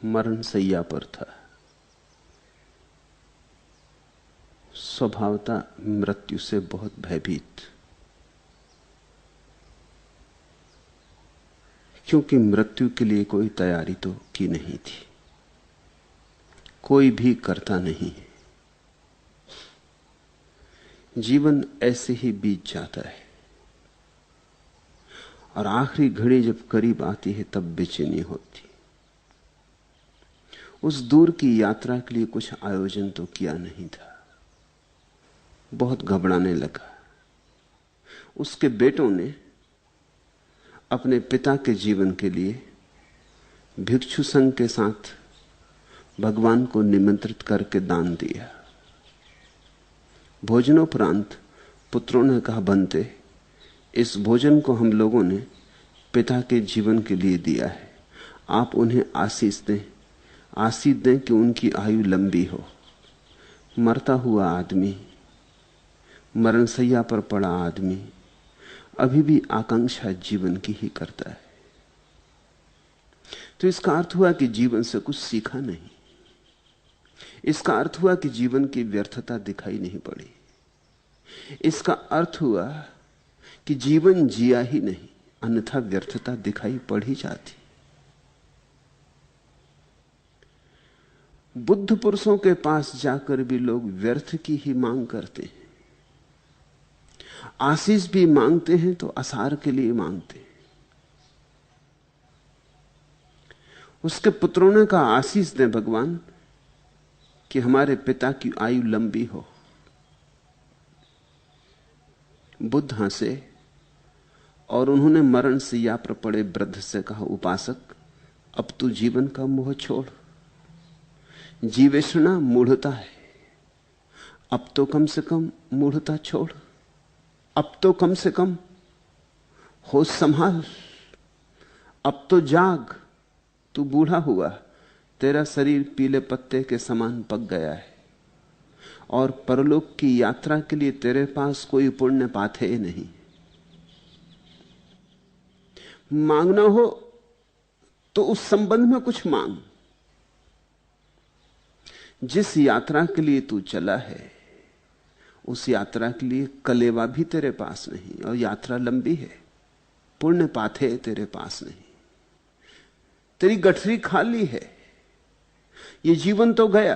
मरण शैया पर था। स्वभावतः मृत्यु से बहुत भयभीत, क्योंकि मृत्यु के लिए कोई तैयारी तो की नहीं थी, कोई भी करता नहीं। जीवन ऐसे ही बीत जाता है और आखिरी घड़ी जब करीब आती है तब बेचैनी होती। उस दूर की यात्रा के लिए कुछ आयोजन तो किया नहीं था। बहुत घबराने लगा। उसके बेटों ने अपने पिता के जीवन के लिए भिक्षु संघ के साथ भगवान को निमंत्रित करके दान दिया। भोजनोपरांत पुत्रों ने कहा, बनते इस भोजन को हम लोगों ने पिता के जीवन के लिए दिया है, आप उन्हें आशीष दें, आशीष दें कि उनकी आयु लंबी हो। मरता हुआ आदमी, मरणशैया पर पड़ा आदमी अभी भी आकांक्षा जीवन की ही करता है। तो इसका अर्थ हुआ कि जीवन से कुछ सीखा नहीं। इसका अर्थ हुआ कि जीवन की व्यर्थता दिखाई नहीं पड़ी। इसका अर्थ हुआ कि जीवन जिया ही नहीं, अन्यथा व्यर्थता दिखाई पड़ ही जाती। बुद्ध पुरुषों के पास जाकर भी लोग व्यर्थ की ही मांग करते हैं। आशीष भी मांगते हैं तो आसार के लिए मांगते हैं। उसके पुत्रों ने कहा, आशीष दें भगवान कि हमारे पिता की आयु लंबी हो। बुद्ध हंसे और उन्होंने मरण शैया पर पड़े वृद्ध से कहा, उपासक, अब तू जीवन का मोह छोड़। जीवेषणा मूढ़ता है, अब तो कम से कम मूढ़ता छोड़। अब तो कम से कम होश संभाल। अब तो जाग। तू बूढ़ा हुआ, तेरा शरीर पीले पत्ते के समान पक गया है और परलोक की यात्रा के लिए तेरे पास कोई पुण्य पाथे नहीं। मांगना हो तो उस संबंध में कुछ मांग। जिस यात्रा के लिए तू चला है उस यात्रा के लिए कलेवा भी तेरे पास नहीं, और यात्रा लंबी है। पुण्य पाथे तेरे पास नहीं, तेरी गठरी खाली है। ये जीवन तो गया,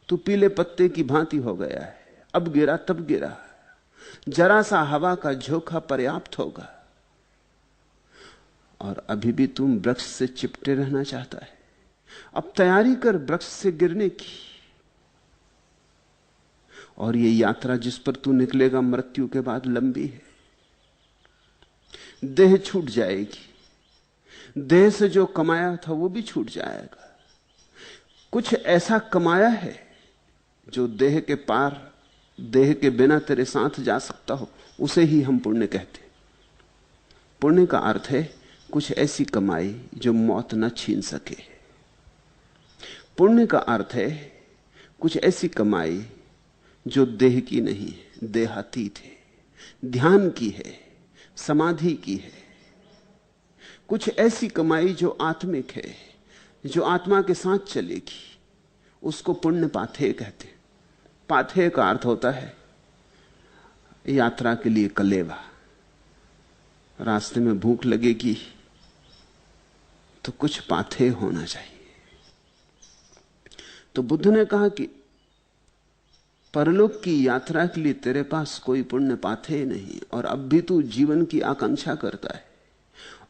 तू पीले पत्ते की भांति हो गया है। अब गिरा तब गिरा, जरा सा हवा का झोंका पर्याप्त होगा। और अभी भी तुम वृक्ष से चिपटे रहना चाहता है। अब तैयारी कर वृक्ष से गिरने की। और ये यात्रा जिस पर तू निकलेगा मृत्यु के बाद लंबी है। देह छूट जाएगी, देह से जो कमाया था वो भी छूट जाएगा। कुछ ऐसा कमाया है जो देह के पार, देह के बिना तेरे साथ जा सकता हो, उसे ही हम पुण्य कहते। पुण्य का अर्थ है कुछ ऐसी कमाई जो मौत न छीन सके। पुण्य का अर्थ है कुछ ऐसी कमाई जो देह की नहीं है, देहातीत है, ध्यान की है, समाधि की है। कुछ ऐसी कमाई जो आत्मिक है, जो आत्मा के साथ चलेगी, उसको पुण्य पाथेय कहते। पाथेय का अर्थ होता है यात्रा के लिए कलेवा। रास्ते में भूख लगेगी तो कुछ पाथेय होना चाहिए। तो बुद्ध ने कहा कि परलोक की यात्रा के लिए तेरे पास कोई पुण्य पाथेय नहीं, और अब भी तू जीवन की आकांक्षा करता है,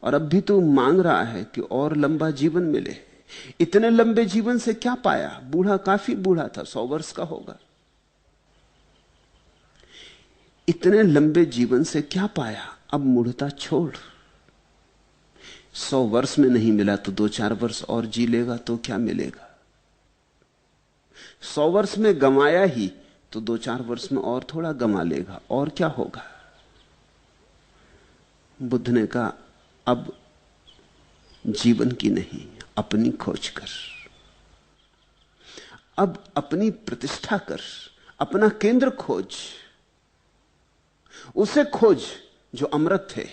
और अब भी तू मांग रहा है कि और लंबा जीवन मिले। इतने लंबे जीवन से क्या पाया? बूढ़ा, काफी बूढ़ा था, 100 वर्ष का होगा। इतने लंबे जीवन से क्या पाया? अब मूढ़ता छोड़। 100 वर्ष में नहीं मिला तो 2-4 वर्ष और जी लेगा तो क्या मिलेगा? 100 वर्ष में गंवाया ही तो 2-4 वर्ष में और थोड़ा गंवा लेगा, और क्या होगा? बुद्ध ने कहा, अब जीवन की नहीं, अपनी खोज कर। अब अपनी प्रतिष्ठा कर, अपना केंद्र खोज। उसे खोज जो अमृत है।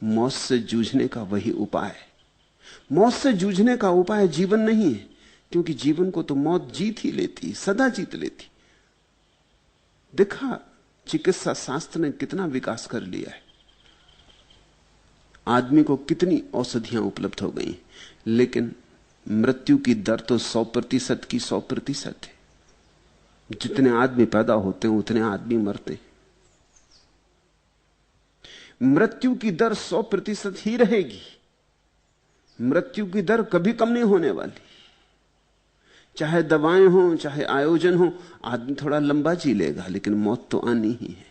मौत से जूझने का वही उपाय है। मौत से जूझने का उपाय जीवन नहीं है, क्योंकि जीवन को तो मौत जीत ही लेती, सदा जीत लेती। देखा चिकित्सा शास्त्र ने कितना विकास कर लिया है, आदमी को कितनी औषधियां उपलब्ध हो गई, लेकिन मृत्यु की दर तो 100% की 100% है। जितने आदमी पैदा होते हैं उतने आदमी मरते हैं। मृत्यु की दर 100% ही रहेगी। मृत्यु की दर कभी कम नहीं होने वाली। चाहे दवाएं हो, चाहे आयोजन हो, आदमी थोड़ा लंबा जी लेगा, लेकिन मौत तो आनी ही है।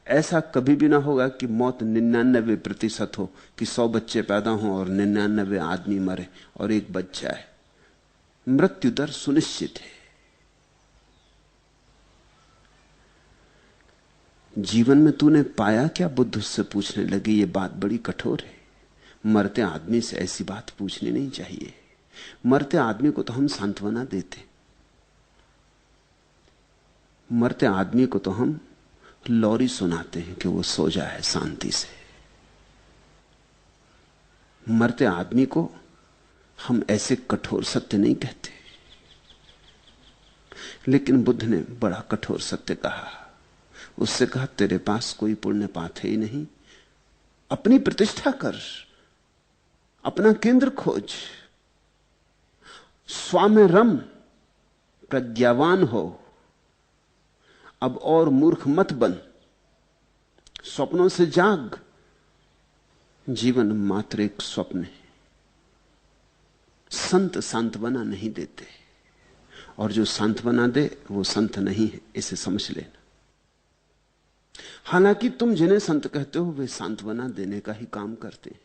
ऐसा कभी भी ना होगा कि मौत 99% हो, कि 100 बच्चे पैदा हों और 99 आदमी मरे और एक बच जाए। मृत्यु दर सुनिश्चित है। जीवन में तूने पाया क्या? बुद्ध उससे पूछने लगे। ये बात बड़ी कठोर है। मरते आदमी से ऐसी बात पूछनी नहीं चाहिए। मरते आदमी को तो हम सांत्वना देते, मरते आदमी को तो हम लोरी सुनाते हैं कि वो सो जाए शांति से। मरते आदमी को हम ऐसे कठोर सत्य नहीं कहते। लेकिन बुद्ध ने बड़ा कठोर सत्य कहा। उससे कहा, तेरे पास कोई पुण्य पाथ ही नहीं, अपनी प्रतिष्ठा कर, अपना केंद्र खोज, स्वामे रम, प्रज्ञावान हो, अब और मूर्ख मत बन, स्वप्नों से जाग। जीवन मात्र एक स्वप्न है। संत सांत्वना नहीं देते, और जो सांत्वना दे वो संत नहीं है, इसे समझ लेना। हालांकि तुम जिन्हें संत कहते हो वे सांत्वना देने का ही काम करते हैं,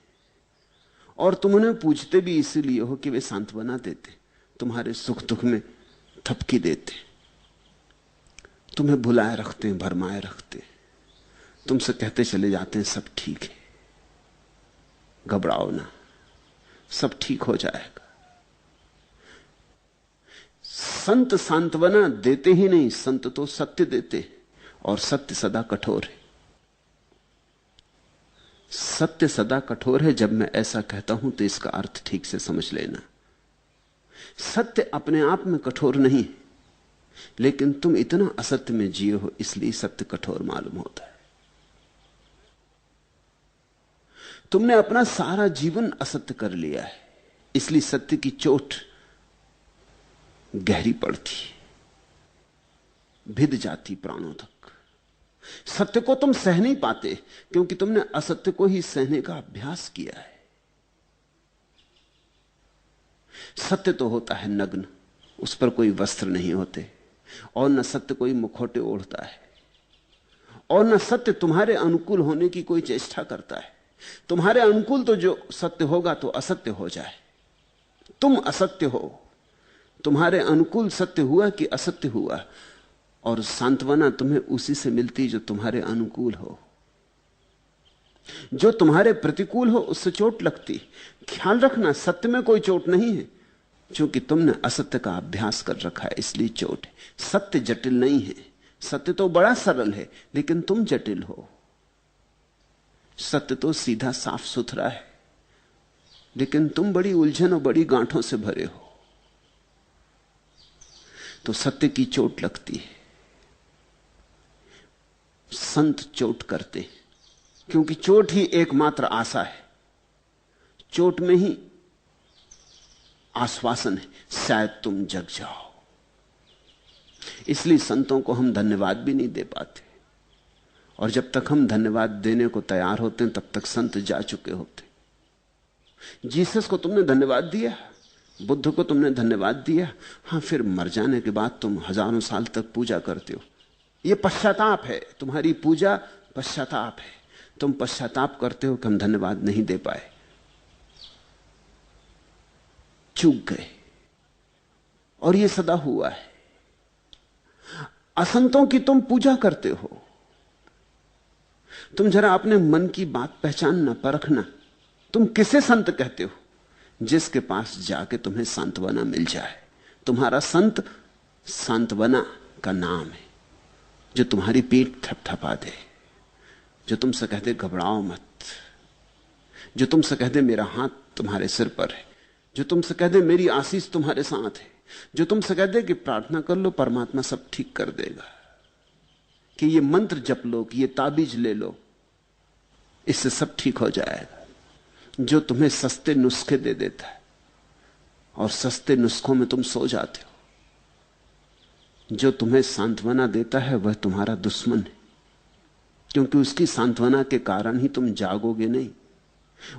और तुम उन्हें पूछते भी इसीलिए हो कि वे सांत्वना देते, तुम्हारे सुख दुख में थपकी देते, तुम्हें भुलाए रखते हैं, भरमाए रखते हैं, तुमसे कहते चले जाते हैं सब ठीक है, घबराओ ना, सब ठीक हो जाएगा। संत सांत्वना देते ही नहीं, संत तो सत्य देते, और सत्य सदा कठोर है। सत्य सदा कठोर है। जब मैं ऐसा कहता हूं तो इसका अर्थ ठीक से समझ लेना। सत्य अपने आप में कठोर नहीं, लेकिन तुम इतना असत्य में जिए हो इसलिए सत्य कठोर मालूम होता है। तुमने अपना सारा जीवन असत्य कर लिया है, इसलिए सत्य की चोट गहरी पड़ती, भिद जाती प्राणों तक। सत्य को तुम सह नहीं पाते क्योंकि तुमने असत्य को ही सहने का अभ्यास किया है। सत्य तो होता है नग्न, उस पर कोई वस्त्र नहीं होते, और न सत्य कोई मुखौटे ओढ़ता है, और न सत्य तुम्हारे अनुकूल होने की कोई चेष्टा करता है। तुम्हारे अनुकूल तो जो सत्य होगा तो असत्य हो जाए, तुम असत्य हो, तुम्हारे अनुकूल सत्य हुआ कि असत्य हुआ, और सांत्वना तुम्हें उसी से मिलती जो तुम्हारे अनुकूल हो। जो तुम्हारे प्रतिकूल हो उससे चोट लगती। ख्याल रखना, सत्य में कोई चोट नहीं है, क्योंकि तुमने असत्य का अभ्यास कर रखा है इसलिए चोट है। सत्य जटिल नहीं है, सत्य तो बड़ा सरल है, लेकिन तुम जटिल हो। सत्य तो सीधा साफ सुथरा है, लेकिन तुम बड़ी उलझन और बड़ी गांठों से भरे हो, तो सत्य की चोट लगती है। संत चोट करते हैं क्योंकि चोट ही एकमात्र आशा है, चोट में ही आश्वासन है, शायद तुम जग जाओ। इसलिए संतों को हम धन्यवाद भी नहीं दे पाते, और जब तक हम धन्यवाद देने को तैयार होते हैं तब तक संत जा चुके होते। जीसस को तुमने धन्यवाद दिया, बुद्ध को तुमने धन्यवाद दिया, हां, फिर मर जाने के बाद तुम हजारों साल तक पूजा करते हो। यह पश्चाताप है, तुम्हारी पूजा पश्चाताप है। तुम पश्चाताप करते हो कि हम धन्यवाद नहीं दे पाए, चूक गए, और यह सदा हुआ है। असंतों की तुम पूजा करते हो। तुम जरा अपने मन की बात पहचानना, परखना, तुम किसे संत कहते हो? जिसके पास जाके तुम्हें सांत्वना मिल जाए। तुम्हारा संत सांत्वना का नाम है, जो तुम्हारी पीठ थपथपा दे, जो तुमसे कहते घबराओ मत, जो तुमसे कह दे मेरा हाथ तुम्हारे सिर पर है, जो तुमसे कह दे मेरी आशीष तुम्हारे साथ है, जो तुमसे कह दे कि प्रार्थना कर लो परमात्मा सब ठीक कर देगा, कि ये मंत्र जप लो, कि ये ताबीज ले लो, इससे सब ठीक हो जाएगा, जो तुम्हें सस्ते नुस्खे दे देता है और सस्ते नुस्खों में तुम सो जाते हो, जो तुम्हें सांत्वना देता है वह तुम्हारा दुश्मन है, क्योंकि उसकी सांत्वना के कारण ही तुम जागोगे नहीं।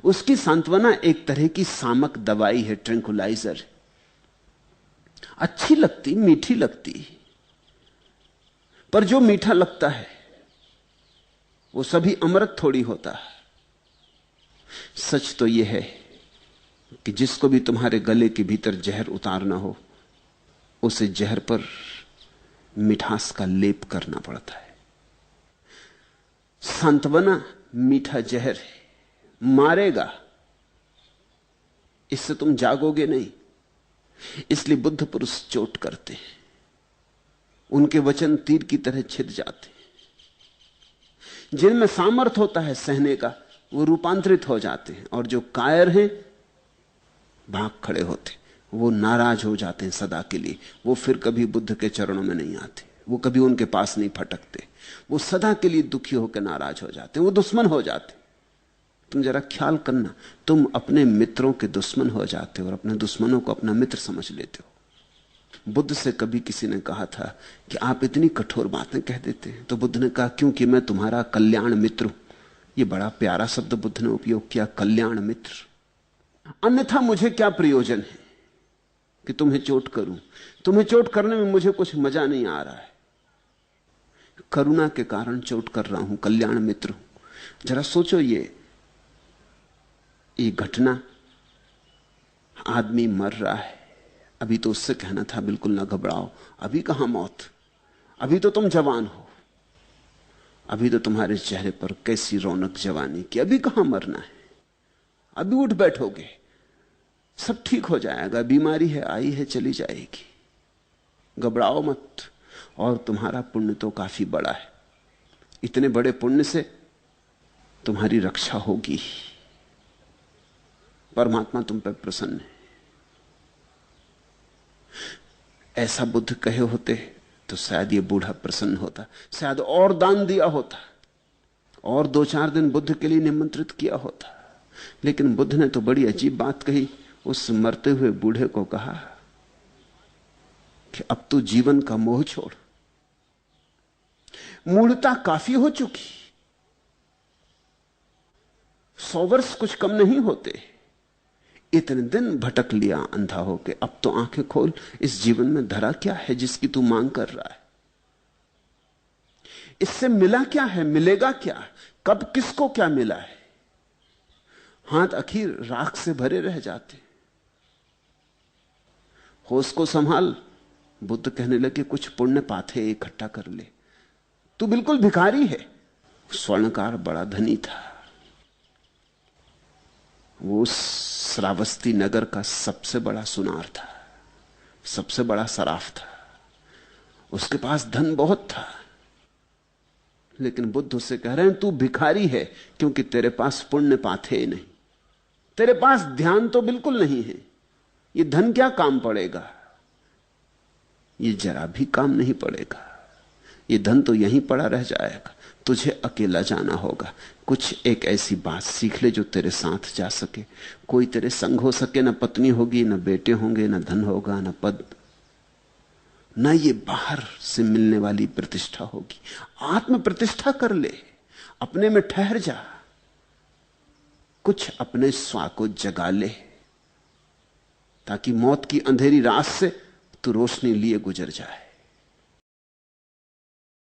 उसकी सांत्वना एक तरह की सामक दवाई है, ट्रैंकुलाइजर है, अच्छी लगती, मीठी लगती, पर जो मीठा लगता है वो सभी अमृत थोड़ी होता है। सच तो यह है कि जिसको भी तुम्हारे गले के भीतर जहर उतारना हो, उसे जहर पर मिठास का लेप करना पड़ता है। सांत्वना मीठा जहर है, मारेगा, इससे तुम जागोगे नहीं। इसलिए बुद्ध पुरुष चोट करते हैं, उनके वचन तीर की तरह छिद जाते हैं। जिनमें सामर्थ होता है सहने का वो रूपांतरित हो जाते हैं, और जो कायर हैं भाग खड़े होते, वो नाराज हो जाते हैं सदा के लिए। वो फिर कभी बुद्ध के चरणों में नहीं आते, वो कभी उनके पास नहीं फटकते, वो सदा के लिए दुखी होकर नाराज हो जाते हैं, वो दुश्मन हो जाते। तुम जरा ख्याल करना, तुम अपने मित्रों के दुश्मन हो जाते हो और अपने दुश्मनों को अपना मित्र समझ लेते हो। बुद्ध से कभी किसी ने कहा था कि आप इतनी कठोर बातें कह देते हैं, तो बुद्ध ने कहा क्योंकि मैं तुम्हारा कल्याण मित्र हूं। यह बड़ा प्यारा शब्द बुद्ध ने उपयोग किया, कल्याण मित्र। अन्यथा मुझे क्या प्रयोजन है कि तुम्हें चोट करूं? तुम्हें चोट करने में मुझे कुछ मजा नहीं आ रहा है, करुणा के कारण चोट कर रहा हूं, कल्याण मित्र हूं। जरा सोचो, ये घटना, आदमी मर रहा है, अभी तो उससे कहना था बिल्कुल ना घबराओ, अभी कहां मौत, अभी तो तुम जवान हो, अभी तो तुम्हारे चेहरे पर कैसी रौनक जवानी की, अभी कहां मरना है, अभी उठ बैठोगे, सब ठीक हो जाएगा, बीमारी है आई है चली जाएगी, घबराओ मत। और तुम्हारा पुण्य तो काफी बड़ा है, इतने बड़े पुण्य से तुम्हारी रक्षा होगी, परमात्मा तुम पर प्रसन्न है। ऐसा बुद्ध कहे होते तो शायद ये बूढ़ा प्रसन्न होता, शायद और दान दिया होता, और 2-4 दिन बुद्ध के लिए निमंत्रित किया होता। लेकिन बुद्ध ने तो बड़ी अजीब बात कही, उस मरते हुए बूढ़े को कहा कि अब तू जीवन का मोह छोड़, मूढ़ता काफी हो चुकी, 100 वर्ष कुछ कम नहीं होते, इतने दिन भटक लिया अंधा होके, अब तो आंखें खोल, इस जीवन में धरा क्या है जिसकी तू मांग कर रहा है? इससे मिला क्या है, मिलेगा क्या, कब किसको क्या मिला है? हाथ आखिर राख से भरे रह जाते। होश को संभाल। बुद्ध कहने लगे कुछ पुण्य पाथे इकट्ठा कर ले, तू बिल्कुल भिखारी है। स्वर्णकार बड़ा धनी था, वो श्रावस्ती नगर का सबसे बड़ा सुनार था, सबसे बड़ा सराफ था, उसके पास धन बहुत था। लेकिन बुद्ध उससे कह रहे हैं तू भिखारी है क्योंकि तेरे पास पुण्य पाथे नहीं, तेरे पास ध्यान तो बिल्कुल नहीं है। ये धन क्या काम पड़ेगा, ये जरा भी काम नहीं पड़ेगा, ये धन तो यहीं पड़ा रह जाएगा। तुझे अकेला जाना होगा, कुछ एक ऐसी बात सीख ले जो तेरे साथ जा सके, कोई तेरे संग हो सके। न पत्नी होगी, न बेटे होंगे, न धन होगा, न पद, न ये बाहर से मिलने वाली प्रतिष्ठा होगी। आत्म प्रतिष्ठा कर ले, अपने में ठहर जा, कुछ अपने स्वा को जगा ले, ताकि मौत की अंधेरी रात से तू रोशनी लिए गुजर जाए।